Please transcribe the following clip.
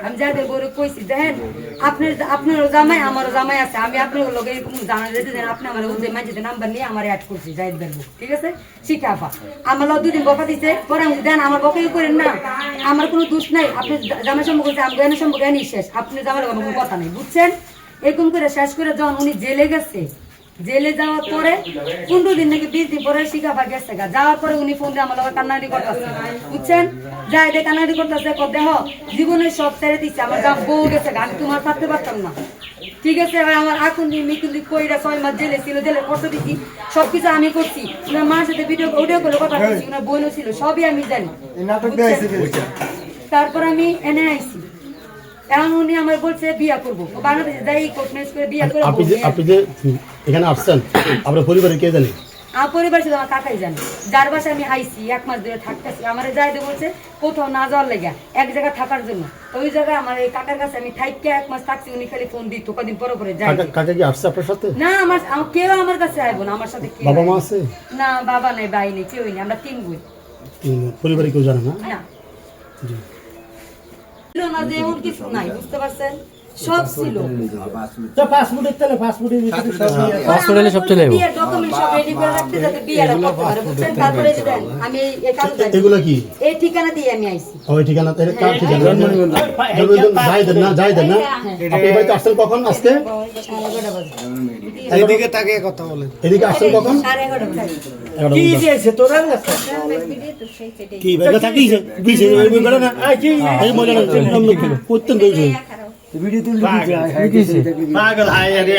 আমি যাদের বড় কইছি দেখেন আপনারও জামাই আমারও জামাই আছে আমি আপনার লগে এরকম জানা যেতে দেন আপনি আমার ওদের মাঝে নাম্বার নিয়ে আমার অ্যাড করছি জাহিদ বেরবো ঠিক আছে শিখা আপা আমার লোক দুদিন বকা দিচ্ছে পরে আমি দেন আমার বকাই করেন না আমার কোনো দোষ নাই আপনি জামাই সম্পর্ক আমি জ্ঞানের সম্পর্ক জ্ঞানই শেষ আপনি জামাই আমার কোনো কথা নেই বুঝছেন এরকম করে শেষ করে যখন উনি জেলে গেছে জেলে যাওয়ার পরে 15 দিন নাকি 20 দিন পরে শিখাফা গেছে যাওয়ার পরে উনি ফোন দিয়ে আমার লগে কান্নাকাটি করতেছে বুঝছেন যাই দে কান্নাকাটি করতেছে দেখ জীবনের সব ছেড়ে দিচ্ছে আমার যা বউ গেছে আমি তোমার থাকতে পারতাম না ঠিক আছে আমার আকুন্দি মিকুন্দি কইরা 6 মাস জেলে ছিল জেলে কষ্ট দিচ্ছি সবকিছু আমি করছি ওনার মার সাথে অডিও করে কথা বলছি ওনার বোনও ছিল সবই আমি জানি তারপর আমি এনে আইছি এখন উনি আমার বলছে বিয়া করবো বাংলাদেশে যাই কোর্ট ম্যারেজ করে বিয়া করবো আপনি যে এখানে আসছেন আপনার পরিবারে কে জানে আমার পরিবার শুধু আমার কাকাই জানে যার বাসায় আমি আইছি 1 মাস ধরে থাকতেছি আমার যাইতে বলছে কোথাও না যাওয়ার লেগে এক জায়গায় থাকার জন্য ওই জায়গায় আমার এই কাকার কাছে আমি থাইকে 1 মাস থাকছি উনি খালি ফোন দিত কদিন পরে পরে যাই কাকা কি আসছে আপনার সাথে না আমার কেউ আমার কাছে আইবো না আমার সাথে কেউ বাবা মা আছে না বাবা নেই ভাই নেই কেউই নেই আমরা 3 বোন পরিবারে কেউ জানে না না ছিল না যে এমন কিছু নাই বুঝতে পারছেন সব ছিল তো পাসপোর্টের তেলে পাসপোর্টের ভিতরে সব পাসপোর্টে সব চলে যাবে বিয়ের ডকুমেন্ট সব রেডি করে রাখতে যাতে বিয়েটা করতে পারে বুঝছেন তারপরে দেন আমি এই কাজ এগুলো কি এই ঠিকানা দিয়ে আমি আইছি ওই ঠিকানা তাহলে কার ঠিকানা যাই দেন না আপনি বাড়িতে আসছেন কখন আজকে 11:30 বাজে এদিকে তাকে কথা বলেন এদিকে আসছেন কখন 11:30 বাজে কি দিয়েছে তোরা কি ভাই থাকিস বিছে বেড়া না এই মজা না করতেন দইছে ভিডিও তুলতে পাগল হায় আরে